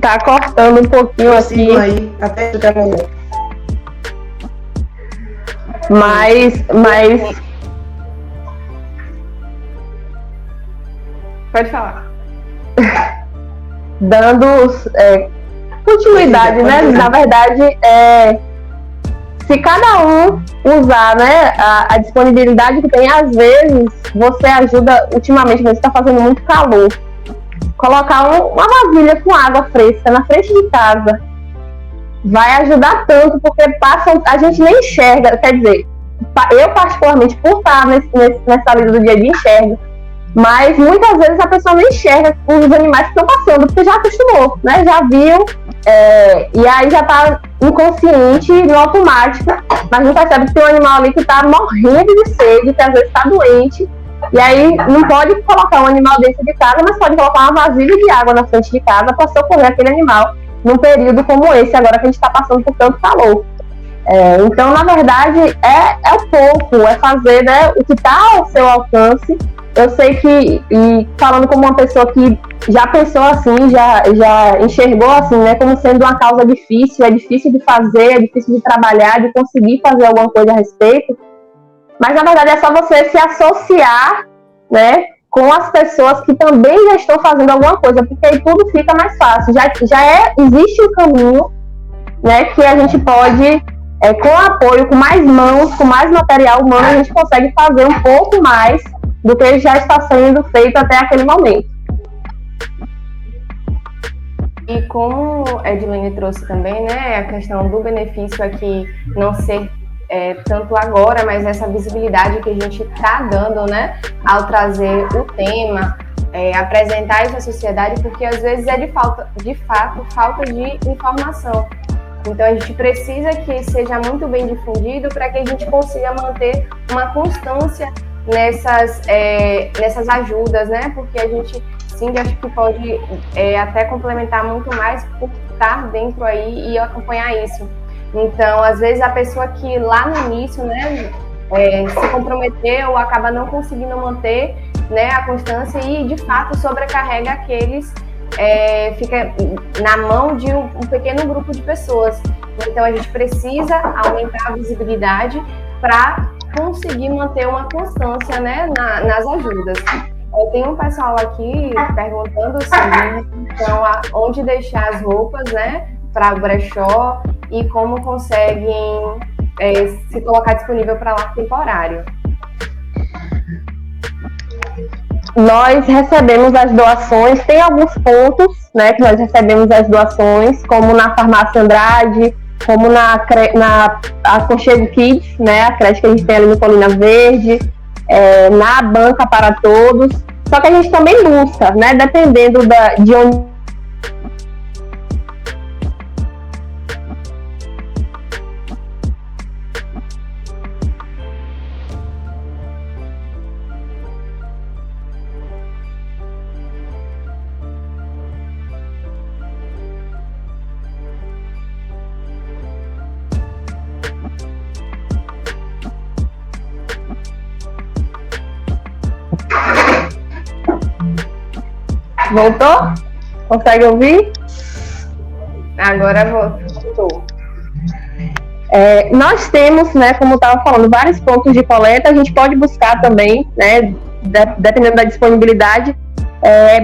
Tá cortando um pouquinho aqui. Aí, até ficar melhor. Mas pode falar. Dando continuidade, né? Na verdade, se cada um usar, né, a disponibilidade que tem, às vezes você ajuda, ultimamente, você está fazendo muito calor, colocar uma vasilha com água fresca na frente de casa vai ajudar tanto, porque a gente nem enxerga, quer dizer, eu particularmente, por estar nessa vida do dia a dia, enxergo, mas muitas vezes a pessoa não enxerga os animais que estão passando, porque já acostumou, né? Já viu, e aí já está inconsciente, no automático, mas não percebe que tem um animal ali que está morrendo de sede, que às vezes está doente, e aí não pode colocar um animal dentro de casa, mas pode colocar uma vasilha de água na frente de casa para socorrer aquele animal num período como esse, agora que a gente está passando por tanto calor. Então, na verdade, é o pouco, é fazer, né, o que está ao seu alcance. Eu sei que, e falando como uma pessoa que já pensou assim, já enxergou assim, né, como sendo uma causa difícil, é difícil de fazer, é difícil de trabalhar, de conseguir fazer alguma coisa a respeito, mas na verdade é só você se associar, né, com as pessoas que também já estão fazendo alguma coisa, porque aí tudo fica mais fácil. Existe um caminho, né, que a gente pode, com apoio, com mais mãos, com mais material humano, a gente consegue fazer um pouco mais do que já está sendo feito até aquele momento. E como a Edilene trouxe também, né, a questão do benefício aqui não ser tanto agora, mas essa visibilidade que a gente está dando, né, ao trazer o tema, apresentar isso à sociedade, porque às vezes é de fato falta de informação. Então a gente precisa que seja muito bem difundido para que a gente consiga manter uma constância nessas ajudas, né? Porque a gente, sim, acho que pode até complementar muito mais por estar dentro aí e acompanhar isso. Então, às vezes, a pessoa que lá no início, né, se comprometeu, acaba não conseguindo manter, né, a constância e, de fato, sobrecarrega aqueles, fica na mão de um pequeno grupo de pessoas. Então, a gente precisa aumentar a visibilidade para conseguir manter uma constância, né, nas ajudas. Tem um pessoal aqui perguntando o seguinte, então, onde deixar as roupas, né, para o brechó e como conseguem se colocar disponível para lá temporário. Nós recebemos as doações, tem alguns pontos, né, que nós recebemos as doações, como na Farmácia Andrade, como na Aconchego Kids, né, a creche que a gente tem ali no Colina Verde, na Banca para Todos. Só que a gente também busca, né, dependendo de onde Voltou? Consegue ouvir? Agora voltou. Nós temos, né, como eu estava falando, vários pontos de coleta. A gente pode buscar também, né, dependendo da disponibilidade.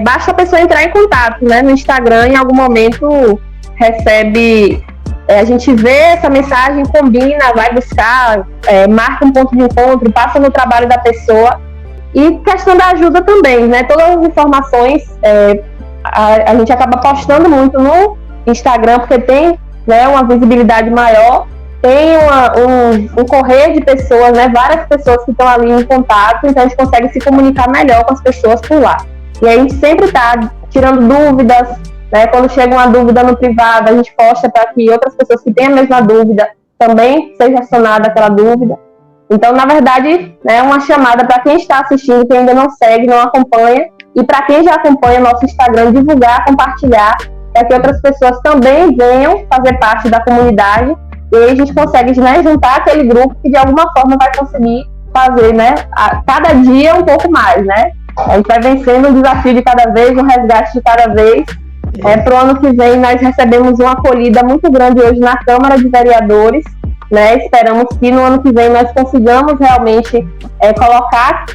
Basta a pessoa entrar em contato, né, no Instagram, em algum momento recebe, a gente vê essa mensagem, combina, vai buscar, marca um ponto de encontro, passa no trabalho da pessoa. E questão da ajuda também, né, todas as informações a gente acaba postando muito no Instagram, porque tem, né, uma visibilidade maior, tem um correio de pessoas, né, várias pessoas que estão ali em contato, então a gente consegue se comunicar melhor com as pessoas por lá. E aí a gente sempre está tirando dúvidas, né, quando chega uma dúvida no privado, a gente posta para que outras pessoas que têm a mesma dúvida também seja acionada aquela dúvida. Então, na verdade, é uma chamada para quem está assistindo, quem ainda não segue, não acompanha, e para quem já acompanha nosso Instagram, divulgar, compartilhar, para que outras pessoas também venham fazer parte da comunidade. E aí a gente consegue, né, juntar aquele grupo que de alguma forma vai conseguir fazer, né, a cada dia um pouco mais, né? A gente vai vencendo um desafio de cada vez, um resgate de cada vez. Para o ano que vem nós recebemos uma acolhida muito grande hoje na Câmara de Vereadores, né? Esperamos que no ano que vem nós consigamos realmente colocar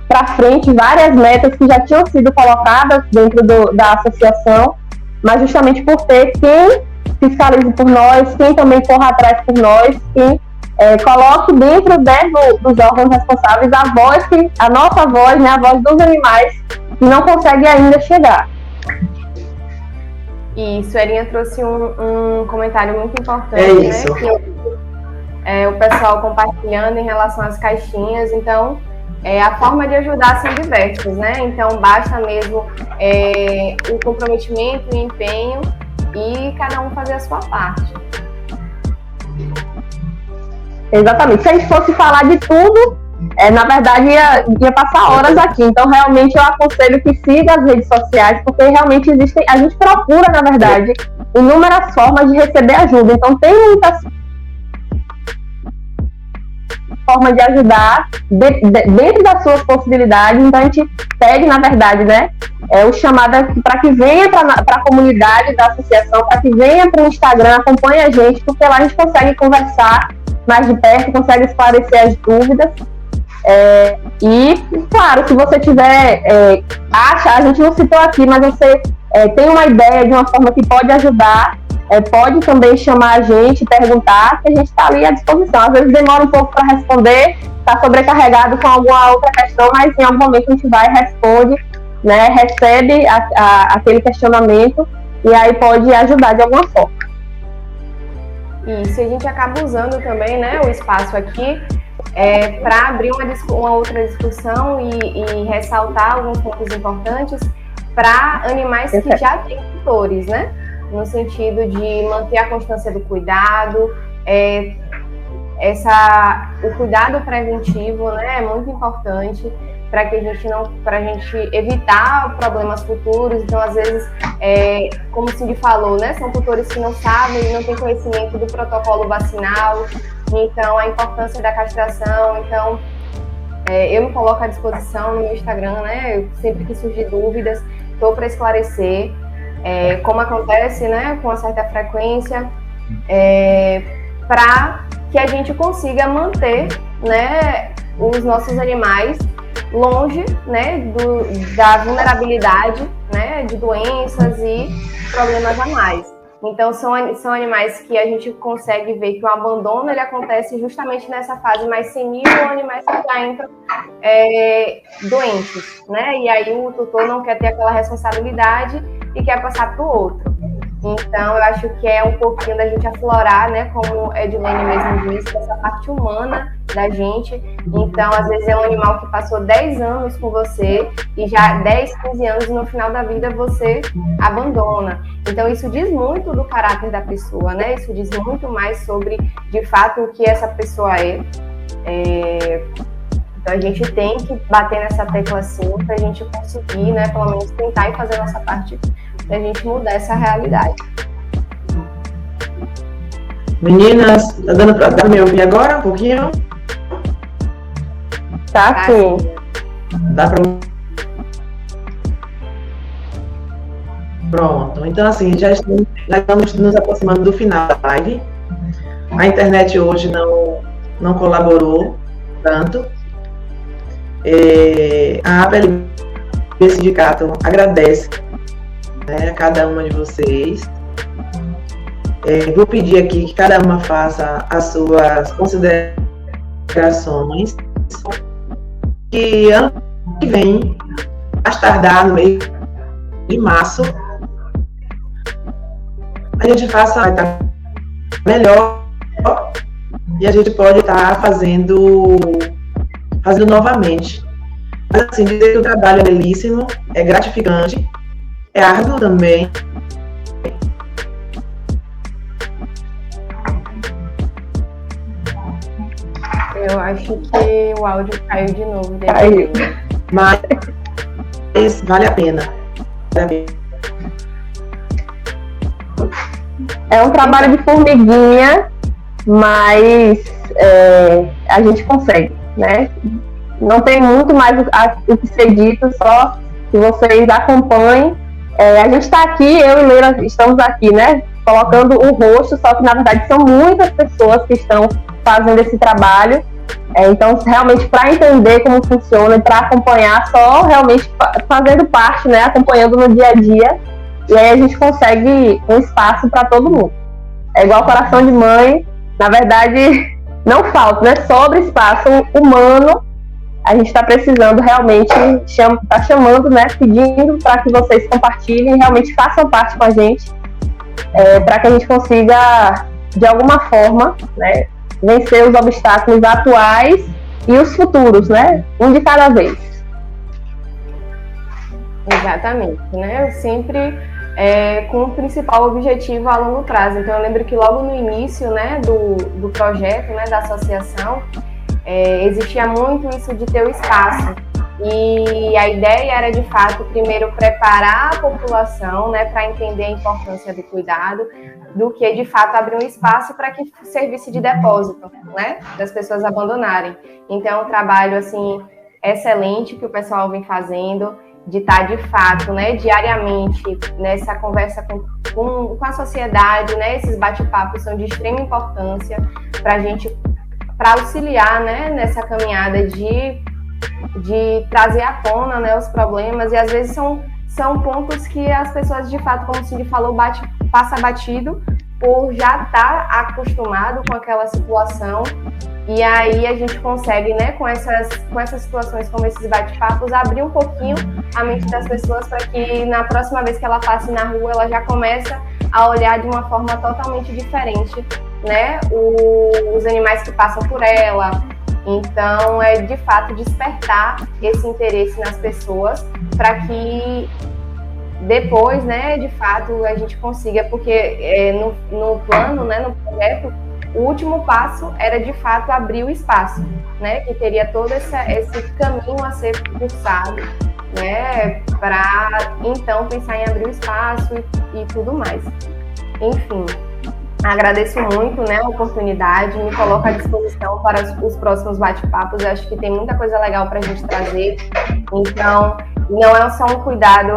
para frente várias metas que já tinham sido colocadas dentro da associação, mas justamente por ter quem fiscalize por nós, quem também corra atrás por nós, quem coloque dentro, né, dos órgãos responsáveis a nossa voz, né, a voz dos animais que não consegue ainda chegar. E Suerinha trouxe um comentário muito importante, isso. né, que o pessoal compartilhando em relação às caixinhas. Então, a forma de ajudar são diversas, né? Então, basta mesmo o comprometimento e o empenho e cada um fazer a sua parte. Exatamente. Se a gente fosse falar de tudo, na verdade ia passar horas aqui. Então, realmente, eu aconselho que siga as redes sociais, porque realmente existem, a gente procura, na verdade, inúmeras formas de receber ajuda. Então, tem muitas formas de ajudar dentro das suas possibilidades. Então, a gente pede, na verdade, né, o chamado para que venha para a comunidade da associação, para que venha para o Instagram, acompanhe a gente, porque lá a gente consegue conversar mais de perto, consegue esclarecer as dúvidas. E, claro, se você tiver, a gente não citou aqui, mas você tem uma ideia de uma forma que pode ajudar, pode também chamar a gente, perguntar, que a gente está ali à disposição. Às vezes demora um pouco para responder, está sobrecarregado com alguma outra questão, mas em algum momento a gente vai e responde, né, recebe aquele questionamento e aí pode ajudar de alguma forma. Isso, a gente acaba usando também, né, o espaço aqui para abrir uma outra discussão e ressaltar alguns pontos importantes para animais que já têm tutores, né? No sentido de manter a constância do cuidado, o cuidado preventivo, né, é muito importante para que a gente evitar problemas futuros. Então, às vezes, como o Cindy falou, né, são tutores que não sabem, não têm conhecimento do protocolo vacinal, então a importância da castração. Então, eu me coloco à disposição no meu Instagram, né, sempre que surgir dúvidas, estou para esclarecer. Como acontece, né, com uma certa frequência, para que a gente consiga manter, né, os nossos animais longe, né, da vulnerabilidade, né, de doenças e problemas a mais. Então, são animais que a gente consegue ver que o abandono ele acontece justamente nessa fase mais senil, animais que já entram doentes, né? E aí o tutor não quer ter aquela responsabilidade e quer passar para o outro. Então, eu acho que é um pouquinho da gente aflorar, né, como a Edilene mesmo disse, essa parte humana da gente. Então, às vezes é um animal que passou 10 anos com você e já 10, 15 anos e no final da vida você abandona. Então, isso diz muito do caráter da pessoa, né? Isso diz muito mais sobre, de fato, o que essa pessoa é. Então, a gente tem que bater nessa tecla assim para a gente conseguir, né, pelo menos tentar e fazer a nossa parte para a gente mudar essa realidade. Meninas, tá dando para me ouvir agora um pouquinho? Tá, sim. Dá para... Pronto. Então, assim, já estamos nos aproximando do final da live. A internet hoje não colaborou tanto. A APLB Sindicato agradece, né, a cada uma de vocês. Vou pedir aqui que cada uma faça as suas considerações. E ano que vem, mais tardar no mês de março, a gente faça melhor e a gente pode estar fazendo novamente. Mas assim, dizer que o trabalho é belíssimo, é gratificante, é árduo também. Eu acho que o áudio caiu de novo. Caiu. Mas vale a pena. É um trabalho de formiguinha, mas a gente consegue, né? Não tem muito mais o que ser dito, só que vocês acompanhem. A gente está aqui, eu e Leila estamos aqui, né? Colocando o rosto, só que na verdade são muitas pessoas que estão fazendo esse trabalho. Então, realmente, para entender como funciona e para acompanhar, só realmente fazendo parte, né? Acompanhando no dia a dia. E aí a gente consegue um espaço para todo mundo. É igual coração de mãe, na verdade, não falta, né? Sobra espaço humano. A gente está precisando realmente, está chamando, né? Pedindo para que vocês compartilhem, realmente façam parte com a gente, para que a gente consiga, de alguma forma, né, vencer os obstáculos atuais e os futuros, né? Um de cada vez. Exatamente, né? Eu sempre com o principal objetivo a longo prazo. Então, eu lembro que logo no início, né, do projeto, né, da associação, existia muito isso de ter o espaço. E a ideia era, de fato, primeiro preparar a população, né, para entender a importância do cuidado, do que, de fato, abrir um espaço para que servisse de depósito, né, das pessoas abandonarem. Então, é um trabalho, assim, excelente que o pessoal vem fazendo, de estar, de fato, né, diariamente nessa conversa com a sociedade, né, esses bate-papos são de extrema importância para a gente, para auxiliar, né, nessa caminhada de trazer à tona, né, os problemas, e às vezes são pontos que as pessoas, de fato, como o Cindy falou, passa batido por já estar acostumado com aquela situação, e aí a gente consegue, né, com essas situações como esses bate-papos, abrir um pouquinho a mente das pessoas para que na próxima vez que ela passe na rua, ela já começa a olhar de uma forma totalmente diferente, né, os animais que passam por ela. Então, de fato despertar esse interesse nas pessoas para que depois, né, de fato, a gente consiga, porque no plano, né, no projeto, o último passo era, de fato, abrir o espaço, né, que teria todo esse caminho a ser cursado, né, para, então, pensar em abrir o espaço e tudo mais. Enfim, agradeço muito, né, a oportunidade, me coloco à disposição para os próximos bate-papos. Eu acho que tem muita coisa legal para a gente trazer. Então, não é só um cuidado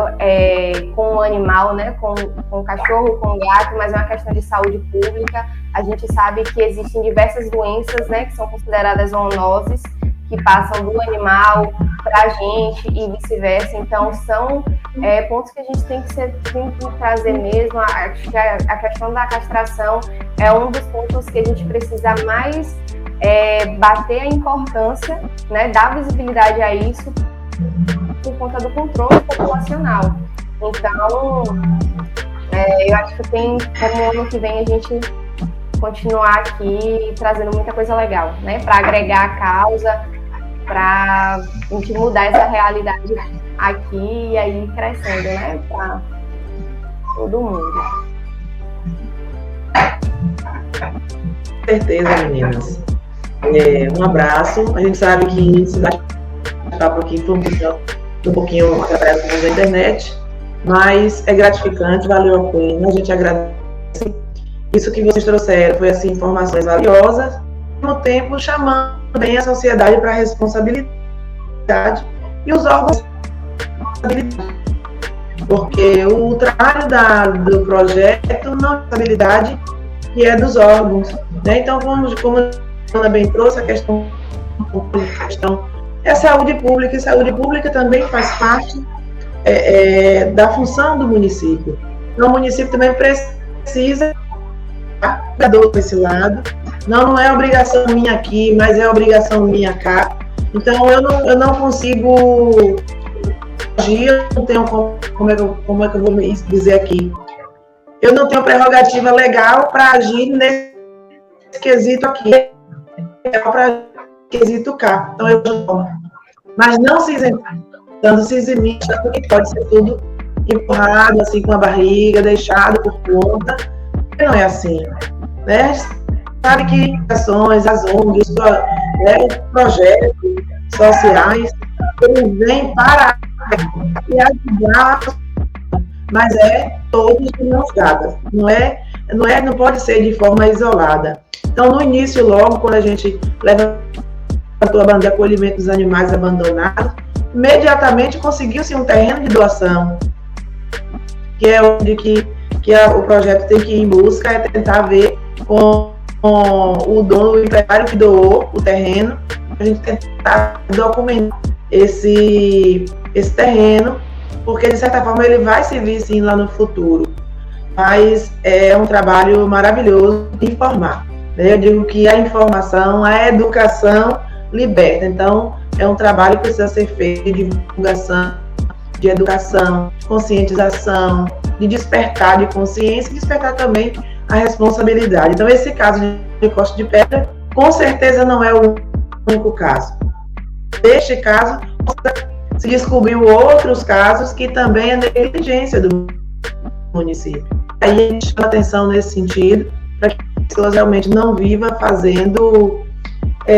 com o animal, né, com o cachorro, com o gato, mas é uma questão de saúde pública. A gente sabe que existem diversas doenças, né, que são consideradas zoonoses, que passam do animal para a gente e vice-versa. Então, são pontos que a gente tem que trazer mesmo. Acho que a questão da castração é um dos pontos que a gente precisa mais bater a importância, né, dar visibilidade a isso por conta do controle populacional. Então, eu acho que tem como ano que vem a gente continuar aqui trazendo muita coisa legal, né, para agregar a causa, para a gente mudar essa realidade aqui e aí crescendo, né, para todo mundo. Com certeza, meninas. Um abraço. A gente sabe que esse bate-papo aqui foi um pouquinho atrapalhado da internet, mas é gratificante, valeu a pena, a gente agradece. Isso que vocês trouxeram foi, assim, informações valiosas, ao mesmo tempo chamando também a sociedade para a responsabilidade e os órgãos, porque o trabalho do projeto não é responsabilidade, que é dos órgãos. né? Então, como a Ana bem trouxe, a questão é a saúde pública, e saúde pública também faz parte da função do município. Então, o município também precisa desse lado. Não é obrigação minha aqui, mas é obrigação minha cá. Então, eu não consigo agir, eu não tenho como é que eu vou me dizer aqui. Eu não tenho prerrogativa legal para agir nesse quesito aqui, para quesito cá. Então, mas não se isentando, se eximir, porque pode ser tudo empurrado, assim, com a barriga, deixado por conta. Não é assim, né? Sabe que ações, as ONGs, projetos sociais, eles vêm para ajudar, mas todos de mãos dadas. Não pode ser de forma isolada. Então, no início, logo, quando a gente levantou a bandeira de acolhimento dos animais abandonados, imediatamente conseguiu-se um terreno de doação, que é onde o projeto tem que ir em busca, é tentar ver com o dono, o empresário que doou o terreno, a gente tentar documentar esse terreno, porque de certa forma ele vai servir sim lá no futuro. Mas é um trabalho maravilhoso de informar, né? Eu digo que a informação, a educação liberta. Então, é um trabalho que precisa ser feito de divulgação, de educação, de conscientização, de despertar de consciência e despertar também a responsabilidade. Então, esse caso de Costa de Pedra, com certeza não é o único caso. Neste caso, se descobriu outros casos que também é negligência do município. Aí a gente chama atenção nesse sentido, para que as pessoas realmente não vivam fazendo, como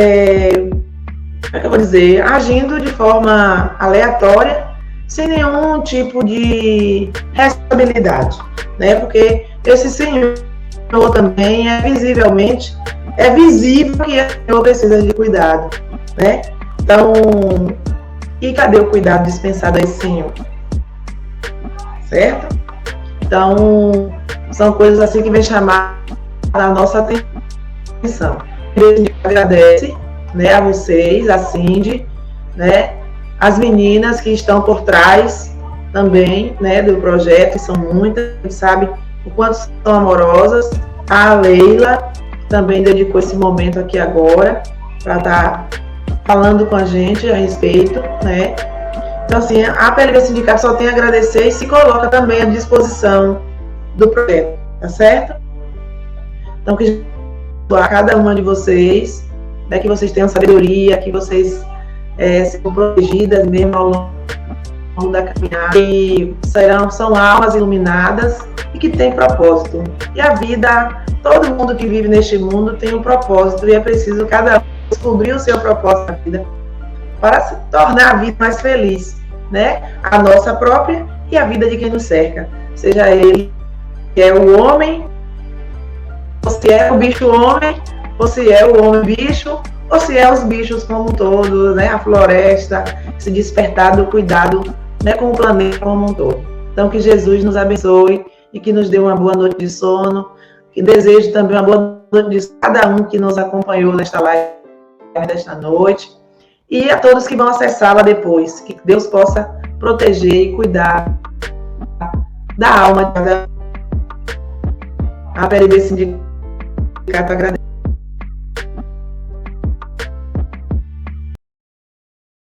é que eu vou dizer, agindo de forma aleatória, sem nenhum tipo de responsabilidade, né? Porque esse senhor também é visível que esse senhor precisa de cuidado, né? Então, e cadê o cuidado dispensado a esse senhor? Certo? Então, são coisas assim que vem chamar a nossa atenção. A gente agradece, né, a vocês, a Cindy, né, as meninas que estão por trás também, né, do projeto, que são muitas, a gente sabe o quanto são amorosas. A Leila também dedicou esse momento aqui agora para estar falando com a gente a respeito, né. Então, assim, a PLB Sindicato só tem a agradecer e se coloca também à disposição do projeto, tá certo? Então, que a cada uma de vocês, né, que vocês tenham sabedoria, que vocês sejam protegidas mesmo ao longo da caminhada, e são almas iluminadas e que têm propósito. E a vida, todo mundo que vive neste mundo tem um propósito e é preciso cada um descobrir o seu propósito na vida para se tornar a vida mais feliz, né? A nossa própria e a vida de quem nos cerca. Seja ele que é o homem, ou se é o bicho homem, ou se é o homem bicho, ou se é os bichos como um todo, né? A floresta, se despertar do cuidado, né, com o planeta como um todo. Então, que Jesus nos abençoe e que nos dê uma boa noite de sono, que desejo também uma boa noite de cada um que nos acompanhou nesta live desta noite. E a todos que vão acessá-la depois, que Deus possa proteger e cuidar da alma de cada. A PLB Sindicato agradece.